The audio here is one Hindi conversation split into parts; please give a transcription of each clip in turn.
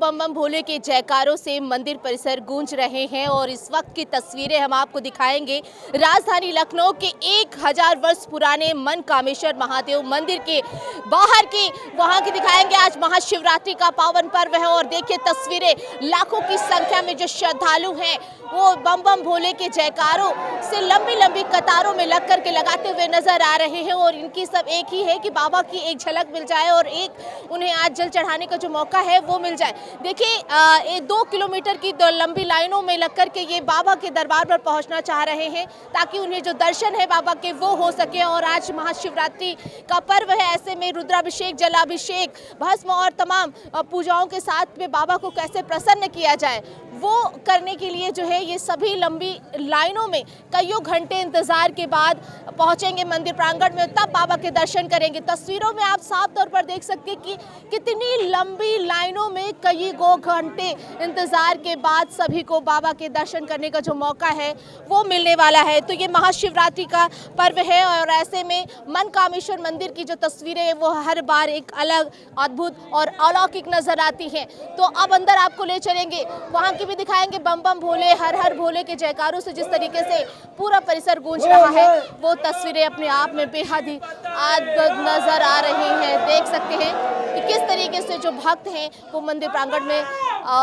बम बम भोले के जयकारों से मंदिर परिसर गूंज रहे हैं और इस वक्त की तस्वीरें हम आपको दिखाएंगे राजधानी लखनऊ के 1000 वर्ष पुराने मनकामेश्वर महादेव मंदिर के बाहर की, वहां की दिखाएंगे। आज महाशिवरात्रि का पावन पर्व है और देखिए तस्वीरें, लाखों की संख्या में जो श्रद्धालु हैं वो बम बम भोले के जयकारों से लंबी लंबी कतारों में लग करके लगाते हुए नजर आ रहे हैं और इनकी सब एक ही है कि बाबा की एक झलक मिल जाए और एक उन्हें आज जल चढ़ाने का जो मौका है वो मिल जाए। देखिए 2 किलोमीटर की लंबी लाइनों में लग करके ये बाबा के दरबार पर पहुंचना चाह रहे हैं ताकि उन्हें जो दर्शन है बाबा के वो हो सके। और आज महाशिवरात्रि का पर्व है, ऐसे में रुद्राभिषेक, जलाभिषेक, भस्म और तमाम पूजाओं के साथ में बाबा को कैसे प्रसन्न किया जाए वो करने के लिए जो है ये सभी लंबी लाइनों में कईयों घंटे इंतजार के बाद पहुंचेंगे मंदिर प्रांगण में, तब बाबा के दर्शन करेंगे। तस्वीरों में आप साफ तौर पर देख सकते हैं कि कितनी लंबी लाइनों में कई घंटे इंतजार के बाद सभी को बाबा के दर्शन करने का जो मौका है वो मिलने वाला है। तो ये महाशिवरात्रि का पर्व है और ऐसे में मनकामेश्वर मंदिर की जो तस्वीरें हैं वो हर बार एक अलग, अद्भुत और अलौकिक नजर आती हैं। तो अब अंदर आपको ले चलेंगे, वहाँ की भी दिखाएंगे। बम बम भोले, हर हर भोले के जयकारों से जिस तरीके से पूरा परिसर गूंज रहा है वो तस्वीरें अपने आप में बेहद ही अद्भुत नजर आ रही हैं। देख सकते हैं कि किस तरीके से जो भक्त हैं वो मंदिर प्रांगण में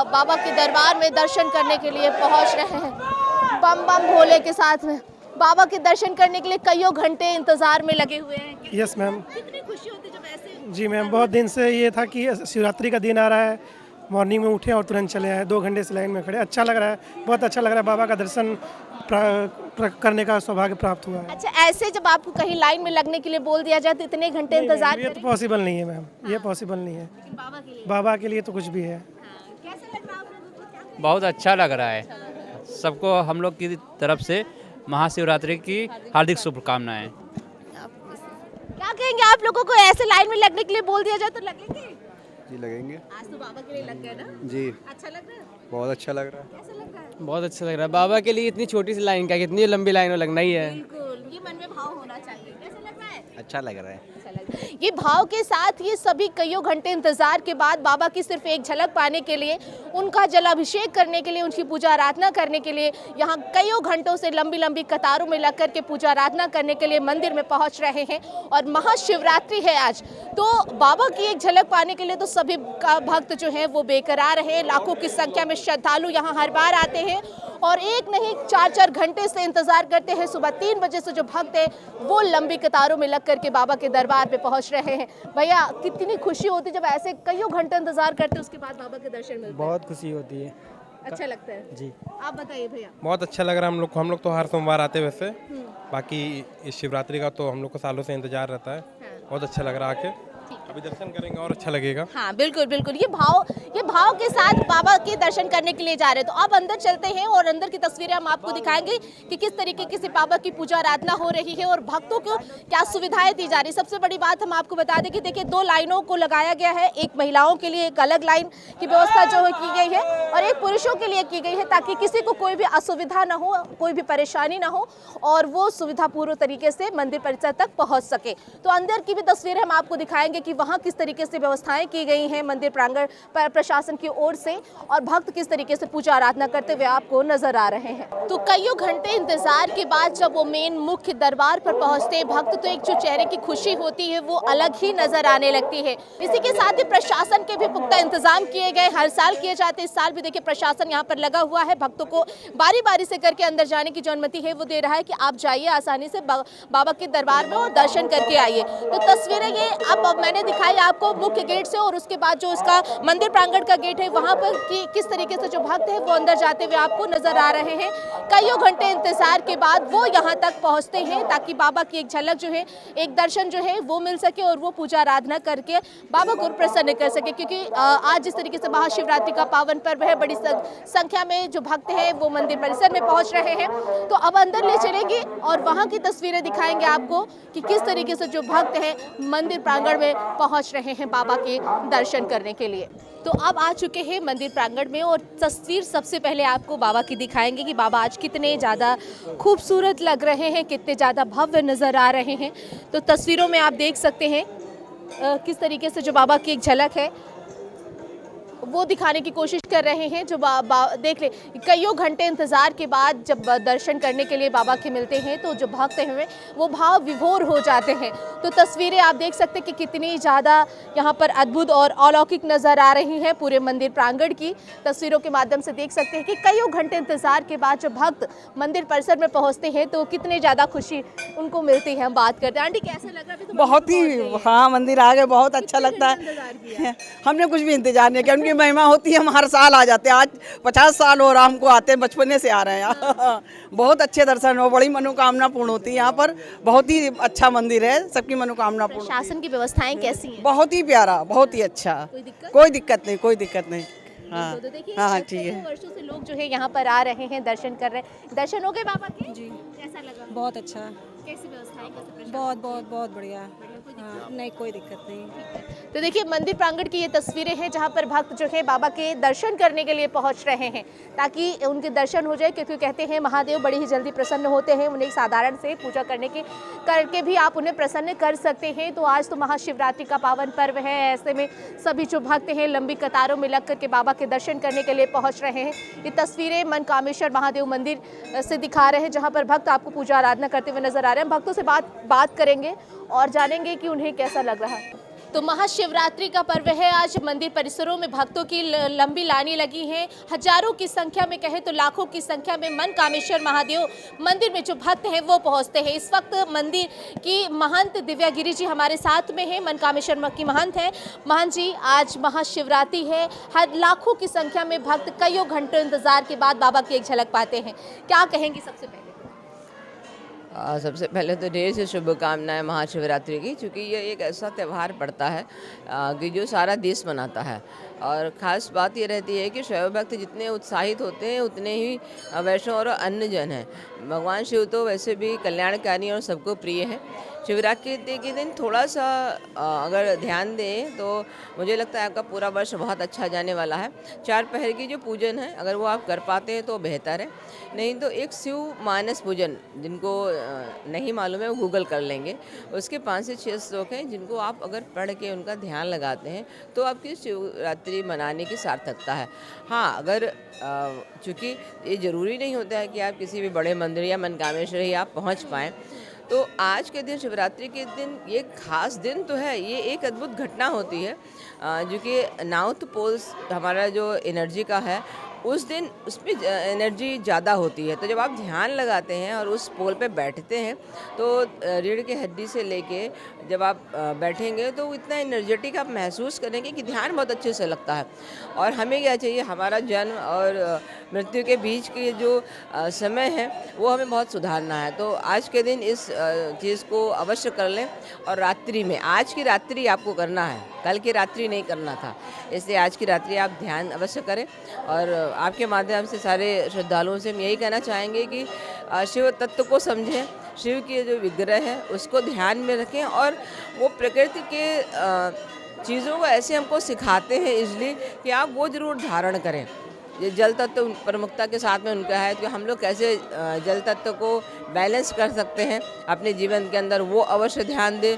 बाबा के दरबार में दर्शन करने के लिए पहुंच रहे हैं। बम बम भोले के साथ में बाबा के दर्शन करने के लिए कईयों घंटे इंतजार में लगे हुए हैं। Yes ma'am. कितनी खुशी होती जब ऐसे? जी मैम, बहुत दिन से ये था कि शिवरात्रि का दिन आ रहा है, मॉर्निंग में उठे और तुरंत चले आए। 2 घंटे से लाइन में खड़े, अच्छा लग रहा है, बहुत अच्छा लग रहा है। बाबा का दर्शन करने का सौभाग्य प्राप्त हुआ है। अच्छा, ऐसे जब आपको कहीं लाइन में लगने के लिए बोल दिया जाए तो इतने घंटे इंतजार? ये तो पॉसिबल नहीं है मैम, ये पॉसिबल नहीं है। बाबा के लिए तो कुछ भी है। कैसा लग रहा है? बहुत अच्छा लग रहा है। सबको हम लोग की तरफ से महाशिवरात्रि की हार्दिक शुभकामनाएं। क्या कहेंगे आप लोगों को, ऐसे लाइन में लगने के लिए बोल दिया जाए तो लगेंगे? जी लगेंगे। आज तो बाबा के लिए लग गए ना? जी। अच्छा लग रहा है? बहुत अच्छा लग रहा है। कैसा लग रहा है? बहुत अच्छा लग रहा है। बाबा के लिए इतनी छोटी सी लाइन का कितनी लंबी लाइन में लगना ही है। बिल्कुल, ये मन में भाव होना चाहिए। कैसा लग रहा है? अच्छा लग रहा है। ये भाव के साथ ये सभी कईयों घंटे इंतजार के बाद बाबा की सिर्फ एक झलक पाने के लिए, उनका जलाभिषेक करने के लिए, उनकी पूजा आराधना करने के लिए यहाँ कईयों घंटों से लंबी लंबी कतारों में लग कर के पूजा आराधना करने के लिए मंदिर में पहुँच रहे हैं। और महाशिवरात्रि है आज, तो बाबा की एक झलक पाने के लिए तो सभी भक्त जो हैं वो बेकरार हैं। लाखों की संख्या में श्रद्धालु यहाँ हर बार आते हैं और एक नहीं 4-4 घंटे से इंतजार करते हैं। सुबह 3 बजे से जो भक्त हैं वो लंबी कतारों में लग करके बाबा के दरबार पे पहुंच रहे हैं। भैया, कितनी खुशी होती जब ऐसे कईयों घंटे इंतजार करते हैं उसके बाद बाबा के दर्शन मिलते हैं? बहुत खुशी होती है। अच्छा लगता है जी। आप बताइए भैया। बहुत अच्छा लग रहा है हम लोग को। हम लोग तो हर सोमवार आते हैं वैसे, बाकी इस शिवरात्रि का तो हम लोग को सालों से इंतजार रहता है। बहुत अच्छा लग रहा है आके, अभी दर्शन करेंगे और अच्छा लगेगा। हाँ बिल्कुल बिल्कुल, ये भाव के साथ बाबा के दर्शन करने के लिए जा रहे हैं। तो अब अंदर चलते हैं और अंदर की तस्वीरें हम आपको दिखाएंगे कि किस तरीके से बाबा की पूजा आराधना हो रही है और भक्तों को क्या सुविधाएं दी जा रही है। सबसे बड़ी बात हम आपको बता दें कि देखिए 2 लाइनों को लगाया गया है, एक महिलाओं के लिए एक अलग लाइन की व्यवस्था जो है की गई है और एक पुरुषों के लिए की गई है ताकि किसी को कोई भी असुविधा न हो, कोई भी परेशानी न हो और वो सुविधापूर्ण तरीके से मंदिर परिसर तक पहुँच सके। तो अंदर की भी तस्वीरें हम आपको दिखाएंगे कि वहाँ किस तरीके से व्यवस्थाएं की गई हैं मंदिर प्रांगण पर प्रशासन की ओर से और भक्त किस तरीके से पूजा आराधना करते हुए आपको नजर आ रहे हैं। तो कईयों घंटे इंतजार के बाद जब वो मेन मुख्य दरबार पर पहुंचते हैं भक्त, तो एक जो चेहरे की खुशी होती है वो अलग ही नजर आने लगती है। इसी के साथ ही प्रशासन के भी पुख्ता इंतजाम किए गए, हर साल किए जाते। इस साल भी देखिए प्रशासन यहाँ पर लगा हुआ है, भक्तों को बारी बारी से करके अंदर जाने की जो अनुमति है वो दे रहा है कि आप जाइए आसानी से बाबा के दरबार में और दर्शन करके आइए। तो तस्वीरें ये अब मैंने दिखाई आपको मुख्य गेट से और उसके बाद जो इसका मंदिर प्रांगण का गेट है वहां पर किस तरीके से जो भक्त है वो अंदर जाते हुए आपको नजर आ रहे हैं। कईयों घंटे इंतजार के बाद वो यहां तक पहुंचते हैं ताकि बाबा की एक झलक जो है, एक दर्शन जो है वो मिल सके और वो पूजा आराधना करके बाबा को प्रसन्न कर सके। क्योंकि आज जिस तरीके से महाशिवरात्रि का पावन पर्व है, बड़ी संख्या में जो भक्त है वो मंदिर परिसर में पहुंच रहे हैं। तो अब अंदर ले चलेंगे और वहां की तस्वीरें दिखाएंगे आपको कि किस तरीके से जो भक्त है मंदिर प्रांगण में पहुंच रहे हैं बाबा के दर्शन करने के लिए। तो अब आ चुके हैं मंदिर प्रांगण में और तस्वीर सबसे पहले आपको बाबा की दिखाएंगे कि बाबा आज कितने ज़्यादा खूबसूरत लग रहे हैं, कितने ज़्यादा भव्य नज़र आ रहे हैं। तो तस्वीरों में आप देख सकते हैं किस तरीके से जो बाबा की एक झलक है वो दिखाने की कोशिश कर रहे हैं जो देख ले कईयों घंटे इंतज़ार के बाद जब दर्शन करने के लिए बाबा के मिलते हैं तो जो भक्त हैं वो भाव विभोर हो जाते हैं। तो तस्वीरें आप देख सकते हैं कि कितनी ज़्यादा यहाँ पर अद्भुत और अलौकिक नज़र आ रही हैं। पूरे मंदिर प्रांगण की तस्वीरों के माध्यम से देख सकते हैं कि कईयों घंटे इंतज़ार के बाद जब भक्त मंदिर परिसर में पहुँचते हैं तो कितने ज़्यादा खुशी उनको मिलती है। हम बात करते हैं, आंटी कैसा लग रहा है? अभी तो बहुत ही, हाँ मंदिर आ गए, बहुत अच्छा लगता है। हमने कुछ भी इंतजार नहीं किया, उनकी महिमा होती है, हम हर साल आ जाते हैं। आज 50 साल हो रहा हमको आते, बचपने से आ रहे हैं यहाँ। बहुत अच्छे दर्शन हो, बड़ी मनोकामना पूर्ण होती है यहाँ पर। बहुत ही अच्छा मंदिर है, सबकी मनोकामना पूर्ण। शासन की व्यवस्थाएं कैसी हैं? बहुत ही प्यारा, बहुत ही अच्छा। कोई दिक्कत नहीं, कोई दिक्कत नहीं। हाँ तो देखिए हाँ ठीक है। वर्षों से लोग जो है यहाँ पर आ रहे हैं, दर्शन कर रहे हैं। दर्शन हो गए बाबा के? जी। कैसा लगा? बहुत अच्छा, कैसी व्यवस्थाएं, कैसे प्रशासन? बहुत बहुत बहुत बढ़िया। हाँ, नहीं कोई दिक्कत नहीं। तो देखिए मंदिर प्रांगण की ये तस्वीरें हैं जहाँ पर भक्त जो है बाबा के दर्शन करने के लिए पहुँच रहे हैं ताकि उनके दर्शन हो जाए, क्योंकि कहते हैं महादेव बड़ी ही जल्दी प्रसन्न होते हैं। उन्हें साधारण से पूजा करके भी आप उन्हें प्रसन्न कर सकते हैं। तो आज तो महाशिवरात्रि का पावन पर्व है, ऐसे में सभी जो भक्त हैं लंबी कतारों में लग करके बाबा के दर्शन करने के लिए पहुँच रहे हैं। ये तस्वीरें मनकामेश्वर महादेव मंदिर से दिखा रहे हैं जहाँ पर भक्त आपको पूजा आराधना करते हुए नजर आ रहे हैं। भक्तों से बात करेंगे और जानेंगे कि उन्हें कैसा लग रहा है। तो महाशिवरात्रि का पर्व है, आज मंदिर परिसरों में भक्तों की लंबी लाइनें लगी हैं। हजारों की संख्या में कहे तो लाखों की संख्या में मनकामेश्वर महादेव मंदिर में जो भक्त हैं वो पहुंचते हैं। इस वक्त मंदिर की महंत दिव्या गिरी जी हमारे साथ में हैं, मनकामेश्वर की महंत हैं। महंत जी, आज महाशिवरात्रि है, हर लाखों की संख्या में भक्त कईयों घंटों इंतजार के बाद बाबा की एक झलक पाते हैं, क्या कहेंगी? सबसे पहले सबसे पहले तो ढेर से शुभकामनाएं महाशिवरात्रि की, क्योंकि ये एक ऐसा त्यौहार पड़ता है कि जो सारा देश मनाता है। और ख़ास बात ये रहती है कि शैव भक्त जितने उत्साहित होते हैं उतने ही वैष्णव और अन्य जन हैं। भगवान शिव तो वैसे भी कल्याणकारी और सबको प्रिय है। शिवरात्रि के दिन थोड़ा सा अगर ध्यान दें तो मुझे लगता है आपका पूरा वर्ष बहुत अच्छा जाने वाला है। 4 पहर की जो पूजन है अगर वो आप कर पाते हैं तो बेहतर है, नहीं तो एक शिव मानस पूजन जिनको नहीं मालूम है वो गूगल कर लेंगे। उसके 5 से 6 श्लोक हैं जिनको आप अगर पढ़ के उनका ध्यान लगाते हैं तो आपकी शिवरात्रि मनाने की सार्थकता है। हाँ, अगर चूँकि ये ज़रूरी नहीं होता है कि आप किसी भी बड़े मंदिर या मनकामेश्वर ही आप पहुँच पाएँ, तो आज के दिन शिवरात्रि के दिन ये खास दिन तो है, ये एक अद्भुत घटना होती है जो कि नाउथ पोल्स हमारा जो एनर्जी का है उस दिन उसमें एनर्जी ज़्यादा होती है। तो जब आप ध्यान लगाते हैं और उस पोल पे बैठते हैं तो रीढ़ की हड्डी से लेके जब आप बैठेंगे तो इतना एनर्जेटिक आप महसूस करेंगे कि ध्यान बहुत अच्छे से लगता है। और हमें क्या चाहिए, हमारा जन्म और मृत्यु के बीच के जो समय है वो हमें बहुत सुधारना है। तो आज के दिन इस चीज़ को अवश्य कर लें और रात्रि में, आज की रात्रि आपको करना है, कल की रात्रि नहीं करना था, इसलिए आज की रात्रि आप ध्यान अवश्य करें। और आपके माध्यम से सारे श्रद्धालुओं से हम यही कहना चाहेंगे कि शिव तत्व को समझें, शिव की जो विग्रह है उसको ध्यान में रखें। और वो प्रकृति के चीज़ों को ऐसे हमको सिखाते हैं इसलिए कि आप वो ज़रूर धारण करें। ये जल तत्व प्रमुखता के साथ में उनका है, तो हम लोग कैसे जल तत्व को बैलेंस कर सकते हैं अपने जीवन के अंदर, वो अवश्य ध्यान दें।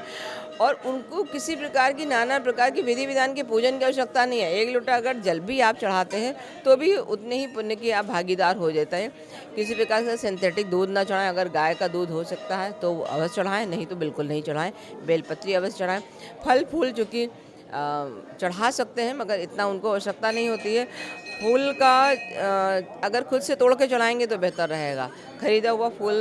और उनको किसी प्रकार की नाना प्रकार की विधि विधान के पूजन की आवश्यकता नहीं है। 1 लोटा अगर जल भी आप चढ़ाते हैं तो भी उतने ही पुण्य की आप भागीदार हो जाते हैं। किसी प्रकार से सिंथेटिक दूध ना चढ़ाएं, अगर गाय का दूध हो सकता है तो अवश्य चढ़ाएं, नहीं तो बिल्कुल नहीं चढ़ाएं। बेलपत्री अवश्य चढ़ाएं। फल फूल चूँकि चढ़ा सकते हैं मगर इतना उनको आवश्यकता नहीं होती है। फूल का अगर खुद से तोड़ के चढ़ाएंगे तो बेहतर रहेगा, ख़रीदा हुआ फूल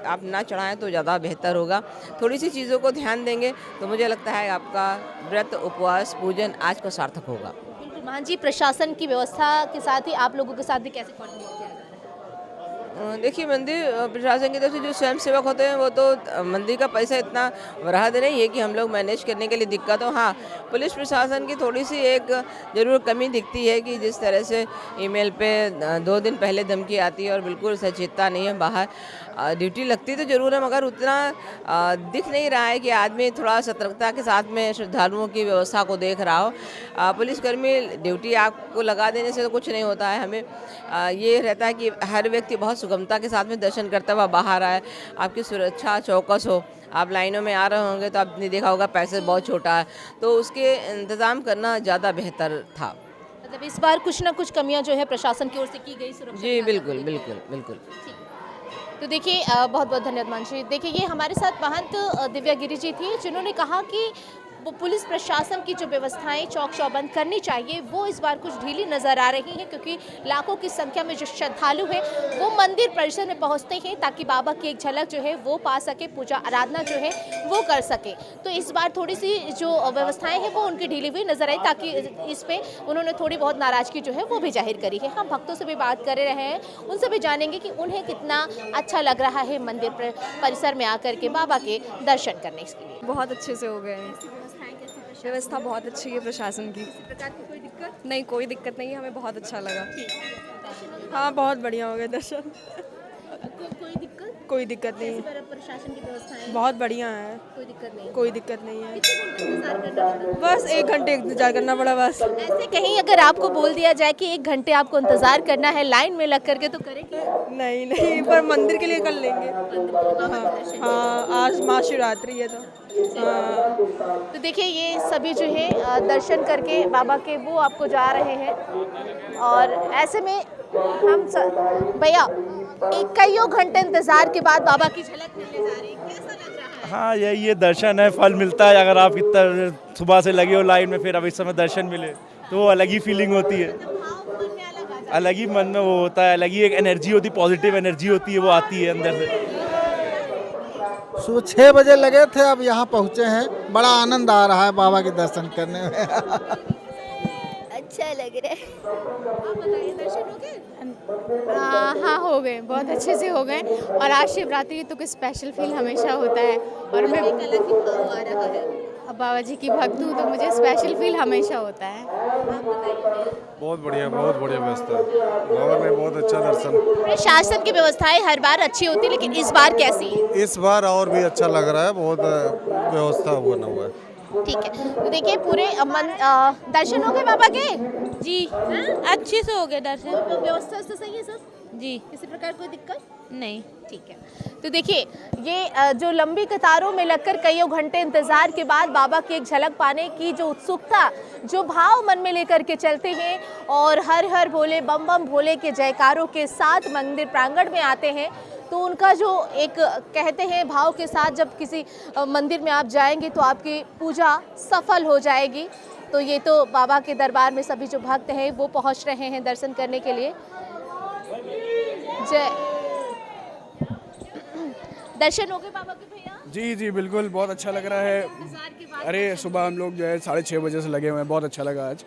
आप ना चढ़ाएं तो ज़्यादा बेहतर होगा। थोड़ी सी चीज़ों को ध्यान देंगे तो मुझे लगता है आपका व्रत उपवास पूजन आज का सार्थक होगा। बिल्कुल महंत जी, प्रशासन की व्यवस्था के साथ ही आप लोगों के साथ भी कैसे कोऑर्डिनेट किया जा रहा है? देखिए, मंदिर प्रशासन की तरफ से जो स्वयं सेवक होते हैं वो तो मंदिर का पैसा इतना वराहद नहीं है कि हम लोग मैनेज करने के लिए दिक्कत हो। हाँ, पुलिस प्रशासन की थोड़ी सी एक ज़रूर कमी दिखती है कि जिस तरह से ईमेल पे 2 दिन पहले धमकी आती है और बिल्कुल सचेतता नहीं है। बाहर ड्यूटी लगती तो ज़रूर है मगर उतना दिख नहीं रहा है कि आदमी थोड़ा सतर्कता के साथ में श्रद्धालुओं की व्यवस्था को देख रहा हो। पुलिसकर्मी ड्यूटी आपको लगा देने से तो कुछ नहीं होता है। हमें ये रहता है कि हर व्यक्ति बहुत सुगमता के साथ में दर्शन करता हुआ बाहर आए, आपकी सुरक्षा चौकस हो। आप लाइनों में आ रहे होंगे तो आपने देखा होगा पैसेज बहुत छोटा है, तो उसके इंतज़ाम करना ज़्यादा बेहतर था। मतलब इस बार कुछ ना कुछ कमियां जो है प्रशासन की ओर से की गई सुरक्षा जी के बिल्कुल बिल्कुल बिल्कुल। तो देखिए बहुत बहुत धन्यवाद मानसी। देखिए ये हमारे साथ महंत दिव्या गिरी जी थी, जिन्होंने कहा कि वो पुलिस प्रशासन की जो व्यवस्थाएं चौक चौबंद करनी चाहिए वो इस बार कुछ ढीली नज़र आ रही हैं, क्योंकि लाखों की संख्या में जो श्रद्धालु हैं वो मंदिर परिसर में पहुंचते हैं ताकि बाबा की एक झलक जो है वो पा सके, पूजा आराधना जो है वो कर सके। तो इस बार थोड़ी सी जो व्यवस्थाएं हैं वो उनकी ढीली हुई नजर आई, ताकि इस पे उन्होंने थोड़ी बहुत नाराजगी जो है वो भी जाहिर करी है। हम भक्तों से भी बात कर रहे हैं, उनसे भी जानेंगे कि उन्हें कितना अच्छा लग रहा है मंदिर परिसर में आकर के बाबा के दर्शन करने के लिए। बहुत अच्छे से हो गए हैं। व्यवस्था बहुत अच्छी है प्रशासन की। कोई दिक्कत नहीं, कोई दिक्कत नहीं है, हमें बहुत अच्छा लगा। हाँ, बहुत बढ़िया हो गए दर्शन। कोई दिक्कत कोई दिक्कत नहीं है, प्रशासन की व्यवस्थाएं बहुत बढ़िया है, कोई दिक्कत नहीं। कोई दिक्कत नहीं है। कितने घंटे इंतजार करना पड़ा? बस 1 घंटे इंतजार करना पड़ा बस। ऐसे कहीं अगर आपको बोल दिया जाए कि 1 घंटे आपको इंतजार करना है लाइन में लग करके, तो करेंगे? नहीं नहीं, पर मंदिर के लिए कर लेंगे। हाँ, आज महाशिवरात्रि है तो हाँ। तो देखिए ये सभी जो है दर्शन करके बाबा के वो आपको जा रहे हैं, और ऐसे में हम भैया कईयों घंटे इंतजार के बाद बाबा की झलक मिलने जा रही है, कैसा लग रहा है? हाँ, ये दर्शन है, फल मिलता है। अगर आप इतना सुबह से लगे हो लाइन में, फिर अब इस समय दर्शन मिले तो वो अलग ही फीलिंग होती है, अलग ही मन में वो होता है, अलग ही एक एनर्जी होती है, पॉजिटिव एनर्जी होती है, वो आती है अंदर से। सुबह 6 बजे लगे थे, अब यहाँ पहुँचे हैं। बड़ा आनंद आ रहा है बाबा के दर्शन करने में। अच्छा लग रहा है। आप बताइए, दर्शन हो गए? हाँ हो गए, बहुत अच्छे से हो गए। और आज शिवरात्रि तो कुछ स्पेशल फील हमेशा होता है, और मैं एक अलग ही भाव आ रहा है। अब बाबा जी की भक्त हूँ तो मुझे स्पेशल फील हमेशा होता है। आप बताइए। बहुत बढ़िया व्यवस्था है, बाबा में बहुत अच्छा दर्शन। प्रशासन की व्यवस्थाएं हर बार अच्छी होती है, लेकिन इस बार कैसी है? इस बार और भी अच्छा लग रहा है, बहुत व्यवस्था बना हुआ है। ठीक है, तो देखिए पूरे दर्शन हो गए बाबा के? जी अच्छे से हो गए दर्शन। व्यवस्था तो सही है सब? जी, किसी प्रकार कोई दिक्कत नहीं। ठीक है, तो देखिए ये जो लंबी कतारों में लगकर कईयों घंटे इंतजार के बाद बाबा की एक झलक पाने की जो उत्सुकता, जो भाव मन में लेकर के चलते हैं और हर हर भोले बम बम भोले के जयकारों के साथ मंदिर प्रांगण में आते हैं, तो उनका जो एक कहते हैं भाव के साथ जब किसी मंदिर में आप जाएंगे तो आपकी पूजा सफल हो जाएगी। तो ये तो बाबा के दरबार में सभी जो भक्त हैं वो पहुंच रहे हैं दर्शन करने के लिए। जय दर्शन हो गए बाबा के भैया? जी जी बिल्कुल, बहुत अच्छा लग रहा है। अरे सुबह हम लोग जो है 6:30 बजे से लगे हुए हैं, बहुत अच्छा लगा आज।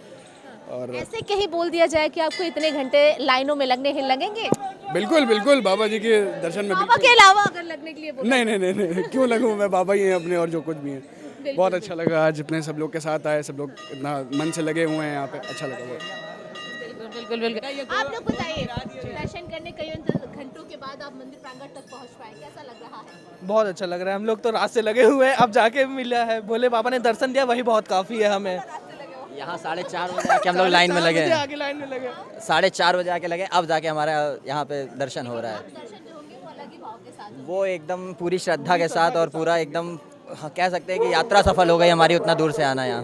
और ऐसे कहीं बोल दिया जाए कि आपको इतने घंटे लाइनों में लगने ही लगेंगे? बिल्कुल बिल्कुल, बाबा जी के दर्शन में बाबा के अलावा अगर लगने के लिए बोला? नहीं नहीं नहीं नहीं, क्यों लगूँ मैं, बाबा ही हैं अपने और जो कुछ भी हैं। बहुत अच्छा लगा आज, अपने सब लोग के साथ आए, सब लोग इतना मन से लगे हुए हैं यहाँ पे, अच्छा लगा बहुत। बिल्कुल बिल्कुल। आप लोग बताइए, दर्शन करने कई घंटों के बाद आप मंदिर प्रांगण तक पहुंच पाए, कैसा लग रहा है? बहुत अच्छा लग रहा है, हम लोग तो रात से लगे हुए हैं, अब जाके मिला है, भोले बाबा ने दर्शन दिया, वही बहुत काफ़ी है हमें। यहाँ 4:30 बजे आके हम लोग लाइन में लगे हैं, 4:30 बजे आके लगे, अब जाके हमारा यहाँ पे दर्शन हो रहा है। वो एकदम पूरी श्रद्धा के साथ और पूरा एकदम कह सकते हैं कि यात्रा सफल हो गई हमारी, उतना दूर से आना यहाँ।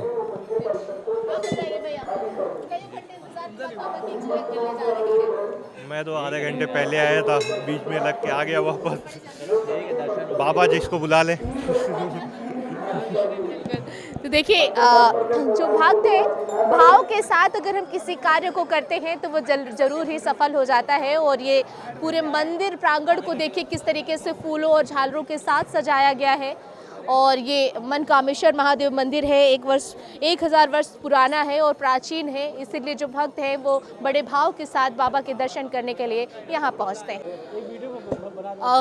मैं तो आधे घंटे पहले आया था, बीच में लग के आ गया वापस। बाबा जिसको बुला ले। तो देखिए जो भक्त है भाव के साथ अगर हम किसी कार्य को करते हैं तो वो जरूर ही सफल हो जाता है। और ये पूरे मंदिर प्रांगण को देखिए किस तरीके से फूलों और झालरों के साथ सजाया गया है। और ये मनकामेश्वर महादेव मंदिर है, 1000 वर्ष पुराना है और प्राचीन है, इसीलिए जो भक्त हैं वो बड़े भाव के साथ बाबा के दर्शन करने के लिए यहाँ पहुँचते हैं।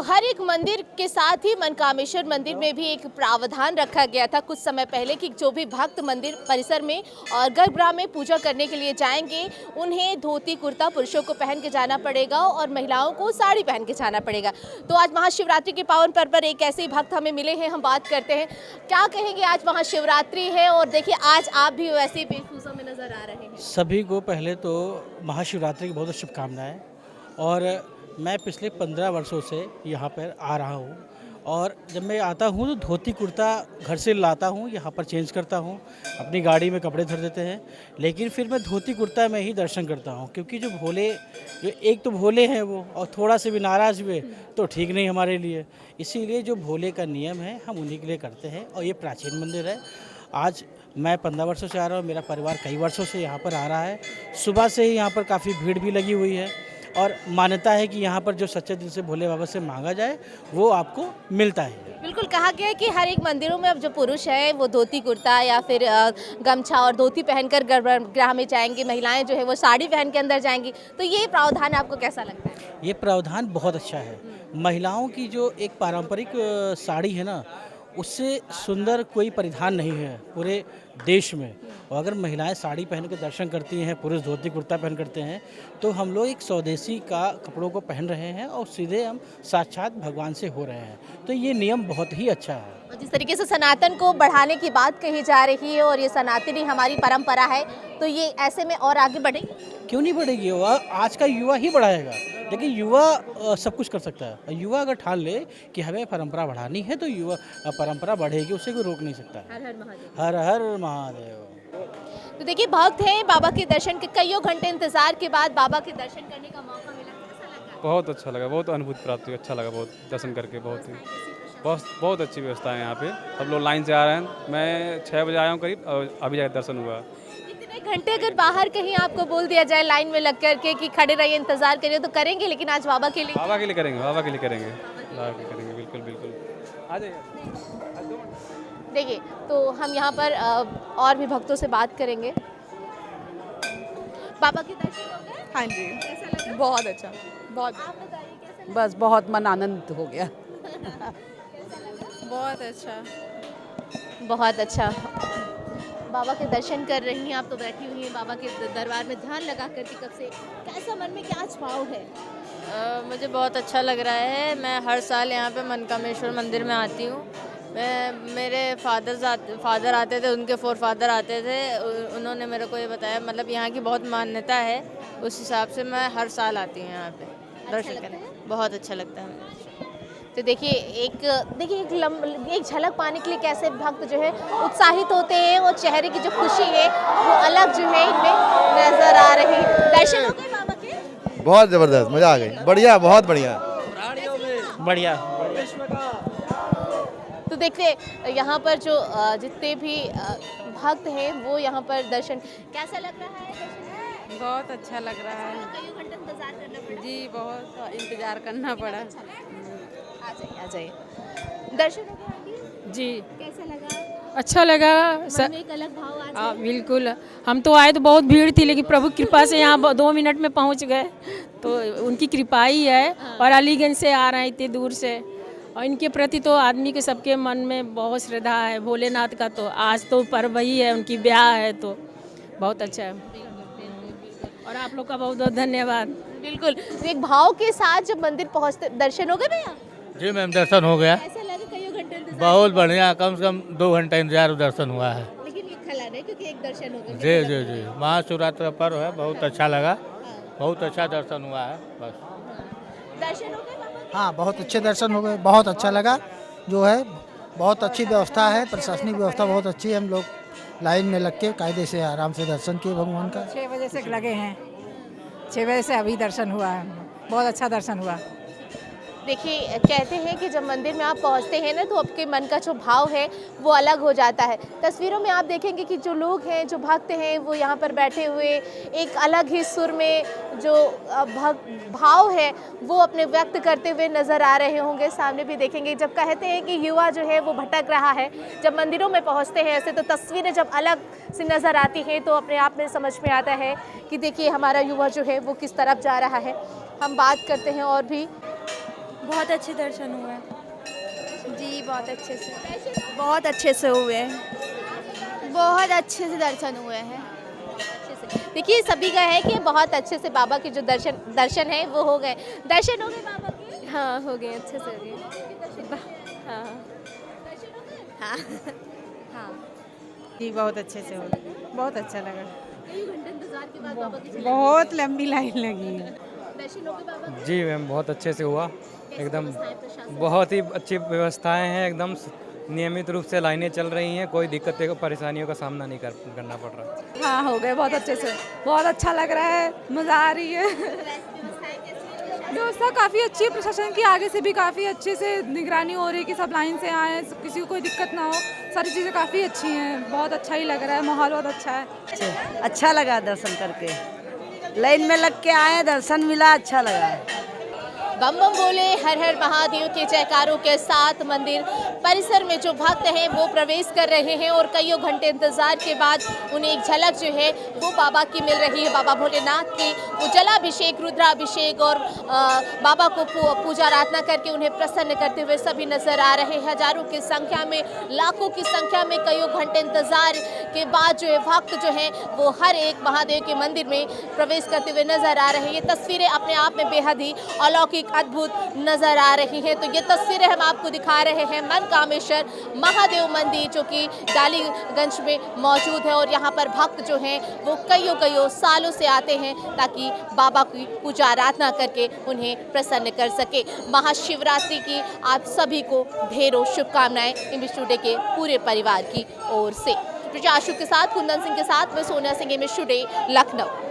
हर एक मंदिर के साथ ही मनकामेश्वर मंदिर में भी एक प्रावधान रखा गया था कुछ समय पहले कि जो भी भक्त मंदिर परिसर में और गर्भगृह में पूजा करने के लिए जाएंगे उन्हें धोती कुर्ता पुरुषों को पहन के जाना पड़ेगा और महिलाओं को साड़ी पहन के जाना पड़ेगा। तो आज महाशिवरात्रि के पावन पर्व पर एक ऐसे ही भक्त हमें मिले हैं, हम बात करते हैं। क्या कहेंगे, आज महाशिवरात्रि है और देखिए आज आप भी वैसे बेखुशा में नजर आ रहे हैं। सभी को पहले तो महाशिवरात्रि की बहुत शुभकामनाएं। और मैं पिछले 15 वर्षों से यहाँ पर आ रहा हूँ और जब मैं आता हूँ तो धोती कुर्ता घर से लाता हूँ, यहाँ पर चेंज करता हूँ, अपनी गाड़ी में कपड़े धर देते हैं, लेकिन फिर मैं धोती कुर्ता में ही दर्शन करता हूँ, क्योंकि जो एक तो भोले हैं वो, और थोड़ा से भी नाराज़ हुए तो ठीक नहीं हमारे लिए। इसीलिए जो भोले का नियम है हम उन्हीं के लिए करते हैं। और ये प्राचीन मंदिर है। आज मैं 15 वर्षों से आ रहा हूँ, मेरा परिवार कई वर्षों से यहाँ पर आ रहा है। सुबह से ही यहाँ पर काफ़ी भीड़ भी लगी हुई है और मान्यता है कि यहाँ पर जो सच्चे दिल से भोले बाबा से मांगा जाए वो आपको मिलता है। बिल्कुल कहा गया है कि हर एक मंदिरों में अब जो पुरुष है वो धोती कुर्ता या फिर गमछा और धोती पहनकर गर्भगृह में जाएंगे, महिलाएं जो है वो साड़ी पहन के अंदर जाएंगी। तो ये प्रावधान आपको कैसा लगता है? ये प्रावधान बहुत अच्छा है। महिलाओं की जो एक पारंपरिक साड़ी है ना, उससे सुंदर कोई परिधान नहीं है पूरे देश में। और अगर महिलाएं साड़ी पहन के दर्शन करती हैं, पुरुष धोती कुर्ता पहन करते हैं, तो हम लोग एक स्वदेशी का कपड़ों को पहन रहे हैं और सीधे हम साक्षात भगवान से हो रहे हैं। तो ये नियम बहुत ही अच्छा है। और जिस तरीके से सनातन को बढ़ाने की बात कही जा रही है और ये सनातनी हमारी परंपरा है, तो ये ऐसे में और आगे बढ़ेगी? क्यों नहीं बढ़ेगी? आज का युवा ही बढ़ाएगा। लेकिन युवा सब कुछ कर सकता है। युवा अगर ठान ले कि हमें परंपरा बढ़ानी है तो युवा परंपरा बढ़ेगी, उसे कोई रोक नहीं सकता। हर हर महादेव। हर हर महादेव। तो देखिए, भक्त हैं, बाबा के दर्शन के कईयों घंटे इंतजार के बाद बाबा के दर्शन करने का मौका मिला। कैसा लगा? बहुत अच्छा लगा, बहुत अनुभूति प्राप्त हुई, अच्छा लगा बहुत दर्शन करके। बहुत अच्छी व्यवस्था है यहाँ पे। सब लोग लाइन से आ रहे हैं। मैं 6 बजे आया हूँ करीब, और अभी जाकर दर्शन हुआ। इतने घंटे अगर बाहर कहीं आपको बोल दिया जाए लाइन में लग करके कि खड़े रहिए, इंतजार करिए, तो करेंगे? लेकिन आज बाबा के लिए करेंगे, बिल्कुल बिल्कुल। आ जाइए। देखिए, तो हम यहाँ पर और भी भक्तों से बात करेंगे। बाबा के दर्शन हो गए? हाँ जी, कैसा लगा? बहुत अच्छा, बहुत। आप बताइए कैसा लगा? बस बहुत मन आनंदित हो गया। बहुत अच्छा। बहुत अच्छा। बाबा के दर्शन कर रही हैं आप, तो बैठी हुई हैं बाबा के दरबार में ध्यान लगा करके। कब से कैसा मन में क्या छाव है? मुझे बहुत अच्छा लग रहा है। मैं हर साल यहाँ पे मनकामेश्वर मंदिर में आती हूँ। मेरे फादर आते थे, उनके फोरफादर आते थे, उन्होंने मेरे को ये बताया, मतलब यहाँ की बहुत मान्यता है, उस हिसाब से मैं हर साल आती हूँ यहाँ पे दर्शन करने। बहुत अच्छा लगता है। तो देखिए एक झलक पाने के लिए कैसे भक्त जो है उत्साहित होते हैं और चेहरे की जो खुशी है वो अलग जो है इनमें नजर आ रही है। दर्शन हो गए बाबा के? बहुत ज़बरदस्त, मज़ा आ गई। बढ़िया, बहुत बढ़िया। बढ़िया। तो देखिए, यहाँ पर जो जितने भी भक्त हैं वो यहाँ पर दर्शन, कैसा लग रहा है? बहुत अच्छा लग रहा है। कई घंटे इंतजार करना पड़ा? जी, बहुत इंतजार करना पड़ा। आ जाइए। दर्शन हो गए आंटी? जी। कैसा लगा? अच्छा लगा। मन में एक अलग भाव आ जाए। बिल्कुल। हम तो आए तो बहुत भीड़ थी, लेकिन प्रभु कृपा से यहाँ 2 मिनट में पहुँच गए, तो उनकी कृपा ही है। और अलीगंज से आ रहे हैं इतनी दूर से, और इनके प्रति तो आदमी के सबके मन में बहुत श्रद्धा है। भोलेनाथ का तो आज तो पर्व ही है, उनकी ब्याह है, तो बहुत अच्छा है। और आप लोग का बहुत बहुत धन्यवाद। बिल्कुल। एक भाव के साथ जब मंदिर पहुँचते, दर्शन हो गए भैया? जी मैम, दर्शन हो गया। ऐसा लगा कईयों घंटे इंतजार? बहुत बढ़िया, कम से कम 2 घंटा इंतजार दर्शन हुआ है। लेकिन ये खला नहीं, क्योंकि एक दर्शन हो जी गए। जी जी, महाशिवरात्रि का पर्व है, बहुत अच्छा लगा, बहुत अच्छा दर्शन हुआ है। बस दर्शन हो गए बाबा? हाँ, बहुत अच्छे दर्शन हो गए, बहुत अच्छा लगा। जो है बहुत अच्छी व्यवस्था है, प्रशासनिक व्यवस्था बहुत अच्छी है। हम लोग लाइन में लग के कायदे से आराम से दर्शन किए भगवान का। 6 बजे से लगे हैं, 6 बजे से अभी दर्शन हुआ है, बहुत अच्छा दर्शन हुआ। देखिए, कहते हैं कि जब मंदिर में आप पहुंचते हैं ना, तो आपके मन का जो भाव है वो अलग हो जाता है। तस्वीरों में आप देखेंगे कि जो लोग हैं, जो भक्त हैं, वो यहाँ पर बैठे हुए एक अलग ही सुर में जो भाव है वो अपने व्यक्त करते हुए नज़र आ रहे होंगे। सामने भी देखेंगे, जब कहते हैं कि युवा जो है वो भटक रहा है, जब मंदिरों में पहुँचते हैं ऐसे, तो तस्वीरें जब अलग सी नज़र आती हैं तो अपने आप में समझ में आता है कि देखिए हमारा युवा जो है वो किस तरफ जा रहा है। हम बात करते हैं और भी। बहुत अच्छे दर्शन हुए जी, बहुत अच्छे से हुए, बहुत अच्छे से दर्शन हुए हैं। देखिए, सभी का है कि बहुत अच्छे से बाबा के जो दर्शन है वो हो गए। दर्शन हो गए बाबा के? हाँ, हो गए, अच्छे से हो गए। हाँ हाँ हाँ जी, बहुत अच्छे से हो गए, बहुत अच्छा लगा। कई घंटे इंतजार के बाद बाबा की बहुत लंबी लाइन लगी है। दर्शन हो गए बाबा? जी मैम, बहुत अच्छे से हुआ एकदम। व्यवस्थाएं प्रशासन? बहुत ही अच्छी व्यवस्थाएं हैं, एकदम नियमित रूप से लाइनें चल रही हैं, कोई दिक्कत परेशानियों का सामना नहीं करना पड़ रहा। हाँ हो गए बहुत अच्छे से, बहुत अच्छा लग रहा है, मज़ा आ रही है। व्यवस्था काफ़ी अच्छी है प्रशासन की, आगे से भी काफ़ी अच्छे से निगरानी हो रही है कि सब लाइन से आए, किसी को कोई दिक्कत ना हो। सारी चीज़ें काफ़ी अच्छी हैं, बहुत अच्छा ही लग रहा है, माहौल बहुत अच्छा है। अच्छा लगा दर्शन करके, लाइन में लग के आए, दर्शन मिला, अच्छा लगा। बम बम बोले, हर हर महादेव के जयकारों के साथ मंदिर परिसर में जो भक्त हैं वो प्रवेश कर रहे हैं और कईयों घंटे इंतजार के बाद उन्हें एक झलक जो है वो बाबा की मिल रही है। बाबा भोलेनाथ के वो जलाभिषेक, रुद्राभिषेक और बाबा को पूजा आराधना करके उन्हें प्रसन्न करते हुए सभी नजर आ रहे हैं। हजारों की संख्या में, लाखों की संख्या में कईयों घंटे इंतजार के बाद जो है भक्त जो है वो हर एक महादेव के मंदिर में प्रवेश करते हुए नजर आ रहे हैं। ये तस्वीरें अपने आप में बेहद ही अलौकिक, अद्भुत नजर आ रही हैं। तो ये तस्वीरें हम आपको दिखा रहे हैं मनकामेश्वर महादेव मंदिर जो कि डालीगंज में मौजूद है और यहाँ पर भक्त जो हैं वो कईयों सालों से आते हैं ताकि बाबा की पूजा आराधना करके उन्हें प्रसन्न कर सके। महाशिवरात्रि की आप सभी को ढेरों शुभकामनाएं इमेज टुडे के पूरे परिवार की ओर से। प्रजाशु के साथ, कुंदन सिंह के साथ मैं सोनिया सिंह, इमेज टुडे, लखनऊ।